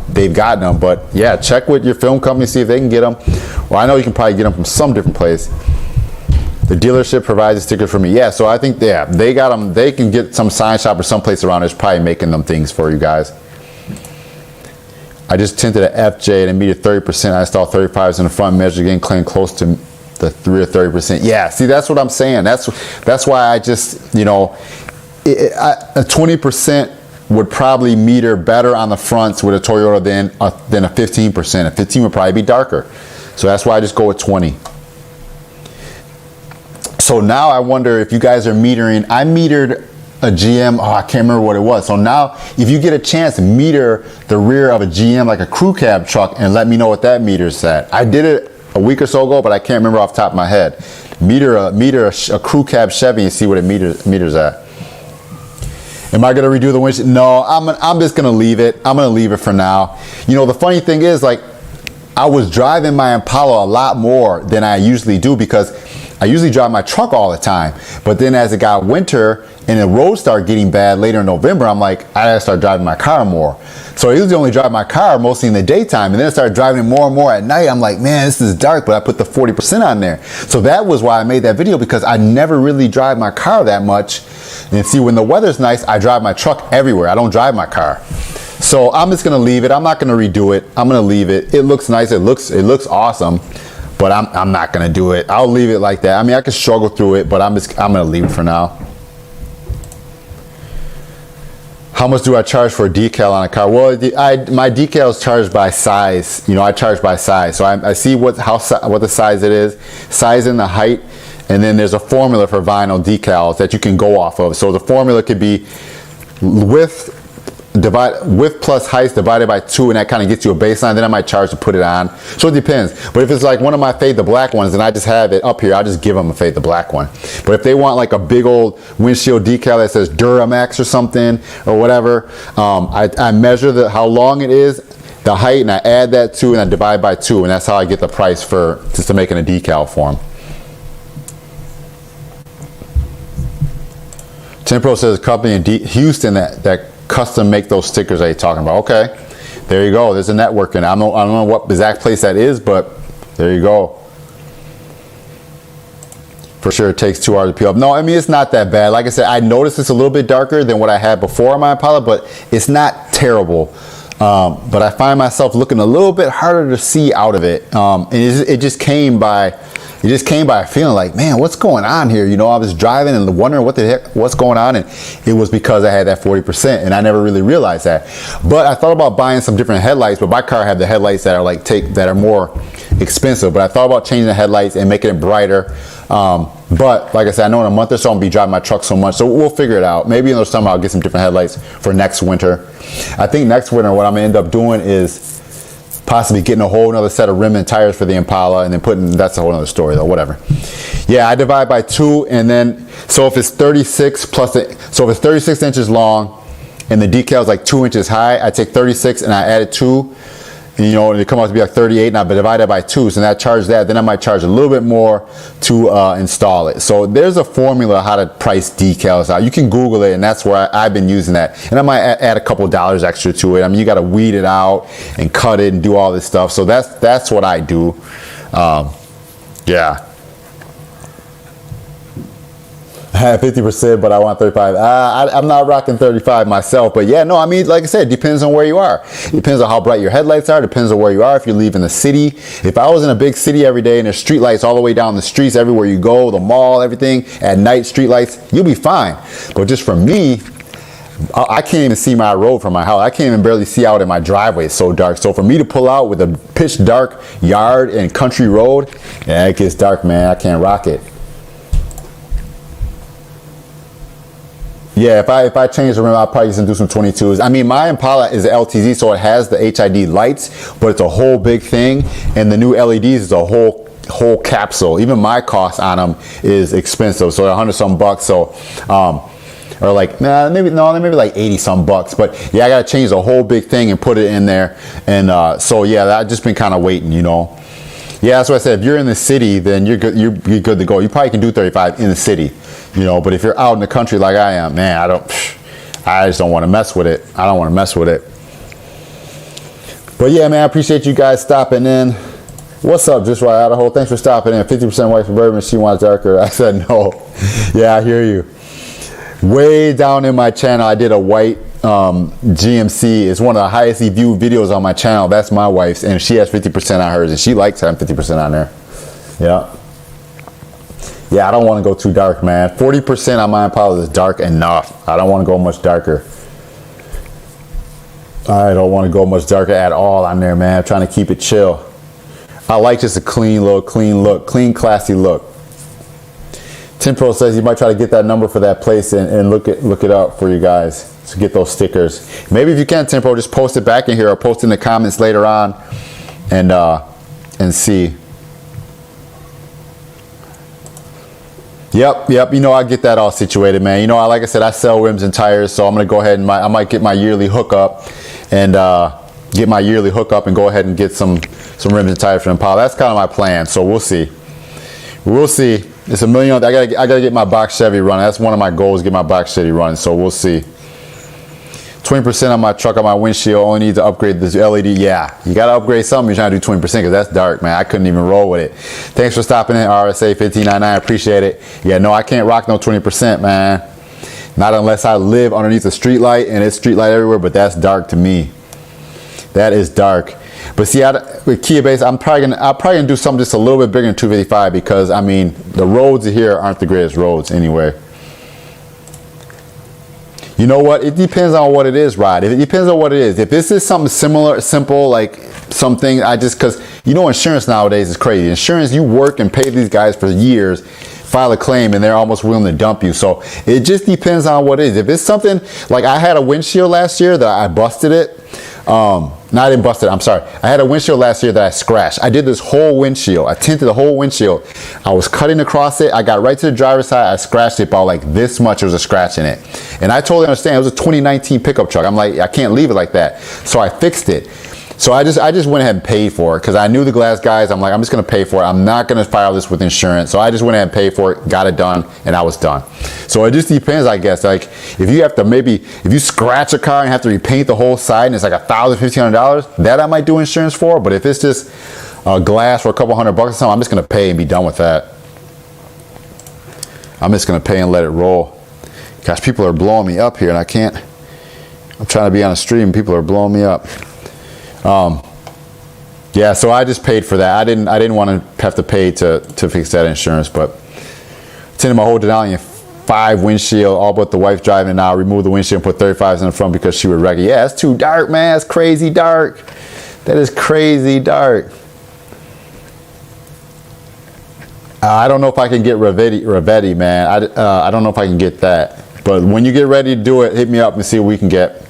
they've gotten them. But yeah, check with your film company, see if they can get them. Well, I know you can probably get them from some different place. The dealership provides the stickers for me. Yeah, so I think, yeah, they got them. They can get some sign shop or someplace around that's probably making them things for you guys. I just tinted an FJ and it metered 30%. I installed 35s in the front, measure again, clean close to the 3 or 30%. Yeah, see, that's what I'm saying. That's why I just, you know, a 20% would probably meter better on the fronts with a Toyota than a 15%. A 15 would probably be darker. So that's why I just go with 20. So now I wonder if you guys are metering. I metered a GM, oh, I can't remember what it was. So now if you get a chance, meter the rear of a GM like a crew cab truck and let me know what that meter's at. I did it a week or so ago, but I can't remember off the top of my head. Meter a crew cab Chevy and see what it meters at. Am I gonna redo the windshield? No, I'm just gonna leave it. I'm gonna leave it for now. You know, the funny thing is, like, I was driving my Impala a lot more than I usually do because I usually drive my truck all the time. But then as it got winter and the roads started getting bad later in November, I'm like, I gotta start driving my car more. So I usually only drive my car mostly in the daytime, and then I started driving it more and more at night. I'm like, man, this is dark, but I put the 40% on there. So that was why I made that video, because I never really drive my car that much. And see, when the weather's nice, I drive my truck everywhere. I don't drive my car. So I'm just gonna leave it. I'm not gonna redo it. I'm gonna leave it. It looks nice. It looks awesome. But I'm not gonna do it. I'll leave it like that. I mean, I can struggle through it, but I'm gonna leave it for now. How much do I charge for a decal on a car? Well, my decal is charged by size. You know, I charge by size. So I see what the size it is, size and the height, and then there's a formula for vinyl decals that you can go off of. So the formula could be width plus height divided by 2, and that kind of gets you a baseline. Then I might charge to put it on. So it depends. But if it's like one of my fade the black ones and I just have it up here, I'll just give them a fade the black one. But if they want like a big old windshield decal that says Duramax or something or whatever, I measure how long it is, the height, and I add that to, and I divide by 2, and that's how I get the price for just to making a decal for them. Tempro says a company in Houston that custom make those stickers that you're talking about. Okay, there you go. There's a networking. I don't know what exact place that is, but there you go. For sure, it takes 2 hours to peel up. No, I mean, it's not that bad. Like I said, I noticed it's a little bit darker than what I had before on my Impala, but it's not terrible. But I find myself looking a little bit harder to see out of it. And it just came by feeling like, man, what's going on here? You know, I was driving and wondering what's going on, and it was because I had that 40%, and I never really realized that. But I thought about buying some different headlights, but my car had the headlights that are that are more expensive. But I thought about changing the headlights and making it brighter. But like I said, I know in a month or so I'm gonna be driving my truck so much, so we'll figure it out. Maybe in the summer I'll get some different headlights for next winter. I think next winter what I'm gonna end up doing is possibly getting a whole nother set of rim and tires for the Impala, and then that's a whole nother story though, whatever. Yeah, I divide by 2, and then, so if it's 36 so if it's 36 inches long and the decal is like 2 inches high, I take 36 and I add it 2, and, you know, and it come out to be like 38, and I divide it by 2, so then I charge that, then I might charge a little bit more to install it. So there's a formula how to price decals out. You can Google it, and that's where I've been using that. And I might add a couple dollars extra to it. I mean, you got to weed it out and cut it and do all this stuff. So that's what I do. Yeah. I have 50%, but I want 35. I'm not rocking 35 myself, but yeah, no, I mean, like I said, it depends on where you are. It depends on how bright your headlights are. It depends on where you are. If you're leaving the city, if I was in a big city every day and there's street lights all the way down the streets everywhere you go, the mall, everything, at night, street lights, you'll be fine. But just for me, I can't even see my road from my house. I can't even barely see out in my driveway. It's so dark. So for me to pull out with a pitch dark yard and country road, yeah, it gets dark, man. I can't rock it. Yeah, if I change the rim, I'll probably just do some 22s. I mean, my Impala is an LTZ, so it has the HID lights, but it's a whole big thing, and the new LEDs is a whole capsule. Even my cost on them is expensive, so $100 some bucks. So or like maybe like 80 some bucks. But yeah, I gotta change the whole big thing and put it in there. And so yeah, I've just been kind of waiting, you know. Yeah, that's what I said. If you're in the city, then you're good. You're good to go. You probably can do 35 in the city, you know. But if you're out in the country like I am, man, I just don't want to mess with it. I don't want to mess with it. But yeah, man, I appreciate you guys stopping in. What's up, Just Right Idaho? Thanks for stopping in. 50% white suburban. She wants darker. I said no. Yeah, I hear you. Way down in my channel, I did a white GMC. It's one of the highest viewed videos on my channel. That's my wife's, and she has 50% on hers, and she likes having 50% on there. Yeah. Yeah, I don't want to go too dark, man. 40% on my Impala is dark enough. I don't want to go much darker. I don't want to go much darker at all on there, man. I'm trying to keep it chill. I like just a clean look, clean, classy look. Tim Pro says you might try to get that number for that place and look it up for you guys to get those stickers. Maybe if you can, Tim Pro, just post it back in here or post in the comments later on and see. Yep, you know, I get that all situated, man. You know, like I said, I sell rims and tires, so I'm gonna go ahead and I might get my yearly hookup and go ahead and get some rims and tires for Impala. That's kind of my plan, so we'll see. We'll see. It's $1 million. I gotta get my box Chevy running. That's one of my goals, get my box Chevy running, so we'll see. 20% on my truck, on my windshield, only need to upgrade this LED. Yeah, you gotta upgrade something. You're trying to do 20% because that's dark, man. I couldn't even roll with it. Thanks for stopping in, RSA 1599. I appreciate it. Yeah, no, I can't rock no 20%, man. Not unless I live underneath a street light, and it's street light everywhere, but that's dark to me. That is dark. But see, with Kia base, I'm probably gonna do something just a little bit bigger than 255 because I mean the roads here aren't the greatest roads anyway. You know what? It depends on what it is, Rod. It depends on what it is. If this is something similar, simple, like something, because you know insurance nowadays is crazy. Insurance, you work and pay these guys for years, file a claim, and they're almost willing to dump you. So it just depends on what it is. If it's something, like I had a windshield last year that I busted it. No, I didn't bust it. I'm sorry. I had a windshield last year that I scratched. I did this whole windshield. I tinted the whole windshield. I was cutting across it. I got right to the driver's side. I scratched it about like this much. There was a scratch in it. And I totally understand. It was a 2019 pickup truck. I'm like, I can't leave it like that. So I fixed it. So I just went ahead and paid for it because I knew the glass guys. I'm like, I'm just going to pay for it. I'm not going to file this with insurance. So I just went ahead and paid for it, got it done, and I was done. So it just depends, I guess. Like if you have to if you scratch a car and have to repaint the whole side and it's like $1,000, $1,500, that I might do insurance for. But if it's just glass for a couple $100 or something, I'm just going to pay and be done with that. I'm just going to pay and let it roll. Gosh, people are blowing me up here and I can't. I'm trying to be on a stream. People are blowing me up. Yeah, so I just paid for that. I didn't want to have to pay to fix that insurance, but tinted my whole Denali 5 windshield, all but the wife driving it now. Remove the windshield and put 35s in the front because she would wreck it. Yeah, it's too dark, man. It's crazy dark. That is crazy dark. I don't know if I can get Ravetti, man. I don't know if I can get that. But when you get ready to do it, hit me up and see what we can get.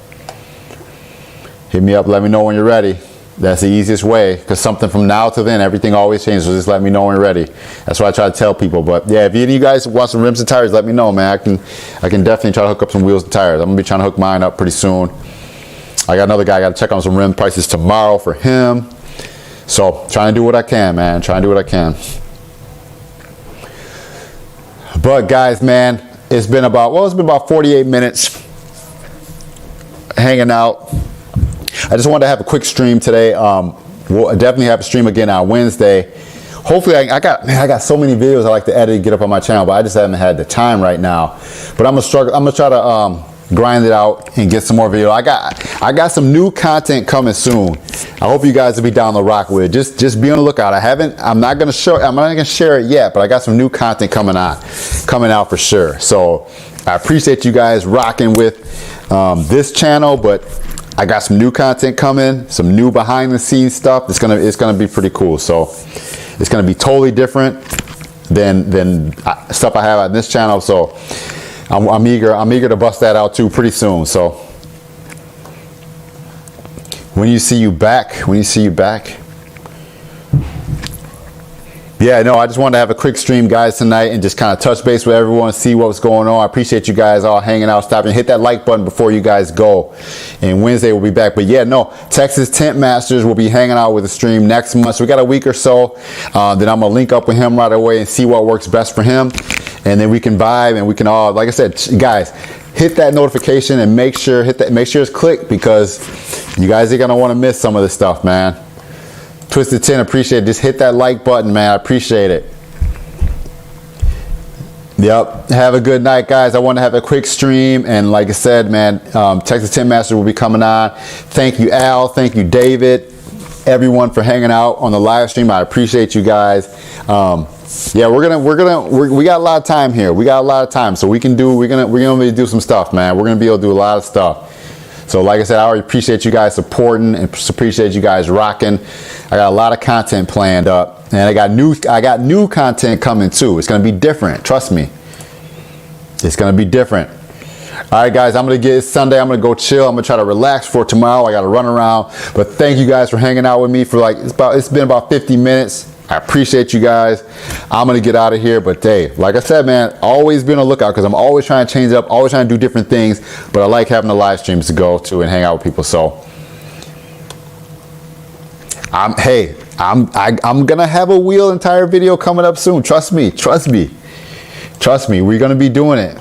Hit me up, let me know when you're ready. That's the easiest way, because something from now to then, everything always changes, so just let me know when you're ready. That's what I try to tell people. But yeah, if any of you guys want some rims and tires, let me know, man. I can definitely try to hook up some wheels and tires. I'm going to be trying to hook mine up pretty soon. I got another guy, I got to check on some rim prices tomorrow for him. So, trying to do what I can, man. Trying to do what I can. But guys, man, it's been about 48 minutes hanging out. I just wanted to have a quick stream today. We'll definitely have a stream again on Wednesday. Hopefully, I got so many videos I like to edit and get up on my channel, but I just haven't had the time right now. But I'm gonna try to grind it out and get some more video. I got some new content coming soon. I hope you guys will be down the rock with it. Just be on the lookout. I'm not gonna share it yet, but I got some new content coming out for sure. So I appreciate you guys rocking with this channel, but I got some new content coming, some new behind the scenes stuff. It's gonna be pretty cool. So it's gonna be totally different than stuff I have on this channel. So I'm eager to bust that out too pretty soon. So when you see you back, Yeah, no, I just wanted to have a quick stream, guys, tonight and just kind of touch base with everyone, see what's going on. I appreciate you guys all hanging out, stopping, hit that like button before you guys go. And Wednesday we'll be back. But yeah, no, Texas Tint Masters will be hanging out with the stream next month. So we got a week or so. Then I'm gonna link up with him right away and see what works best for him. And then we can vibe and we can all, like I said, guys, hit that notification and make sure it's clicked, because you guys are gonna want to miss some of this stuff, man. Twisted 10, appreciate it. Just hit that like button, man. I appreciate it. Yep. Have a good night, guys. I want to have a quick stream, and like I said, man, Texas Tint Master will be coming on. Thank you, Al. Thank you, David. Everyone for hanging out on the live stream. I appreciate you guys. Yeah, we got a lot of time here. We got a lot of time, so we're gonna be do some stuff, man. We're gonna be able to do a lot of stuff. So like I said, I already appreciate you guys supporting and appreciate you guys rocking. I got a lot of content planned up, and I got new content coming too. It's gonna be different, trust me. It's gonna be different. All right, guys, it's Sunday. I'm gonna go chill. I'm gonna try to relax for tomorrow. I gotta run around. But thank you guys for hanging out with me for it's been about 50 minutes. I appreciate you guys. I'm gonna get out of here, but hey, like I said, man, always be on the lookout, because I'm always trying to change it up, always trying to do different things, but I like having the live streams to go to and hang out with people. So I'm gonna have a wheel entire video coming up soon. Trust me. We're gonna be doing it.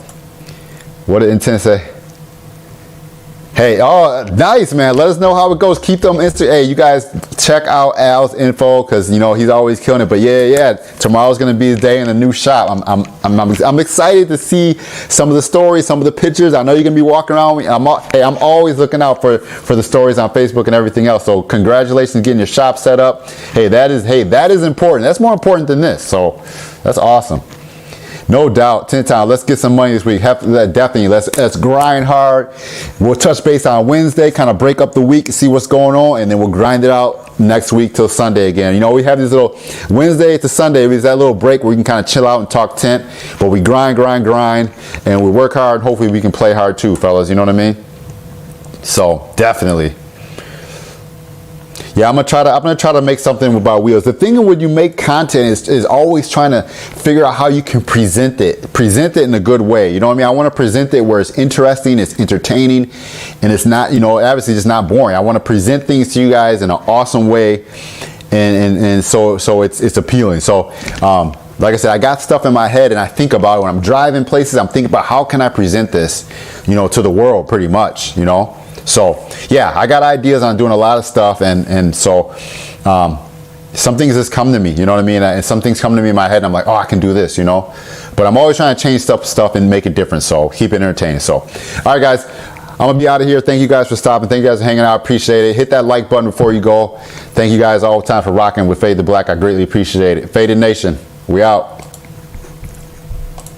What did Intent say? Hey, oh, nice, man. Let us know how it goes. Keep them hey, you guys check out Al's info, because, you know, he's always killing it. But yeah, tomorrow's going to be the day in the new shop. I'm excited to see some of the stories, some of the pictures. I know you're going to be walking around with me. I'm always looking out for the stories on Facebook and everything else. So congratulations getting your shop set up. Hey, that is important. That's more important than this. So that's awesome. No doubt. 10 times. Let's get some money this week. Definitely. Let's grind hard. We'll touch base on Wednesday, kind of break up the week, see what's going on, and then we'll grind it out next week till Sunday again. You know, we have these little Wednesday to Sunday. There's that little break where we can kind of chill out and talk tint, but we grind, and we work hard. Hopefully we can play hard too, fellas. You know what I mean? So definitely. Yeah, I'm gonna try to make something about wheels. The thing when you make content is always trying to figure out how you can present it in a good way. You know what I mean? I want to present it where it's interesting, it's entertaining, and it's not, you know, obviously just not boring. I want to present things to you guys in an awesome way, and so it's appealing. So like I said, I got stuff in my head, and I think about it when I'm driving places. I'm thinking about how can I present this, you know, to the world, pretty much, you know. So yeah, I got ideas on doing a lot of stuff, and so some things just come to me, you know what I mean, and some things come to me in my head, and I'm like, oh, I can do this, you know, but I'm always trying to change stuff and make it different, so keep it entertaining. So all right, guys, I'm gonna be out of here. Thank you guys for stopping. Thank you guys for hanging out. Appreciate it. Hit that like button before you go. Thank you guys all the time for rocking with Fade to Black. I greatly appreciate it. Faded Nation, we out.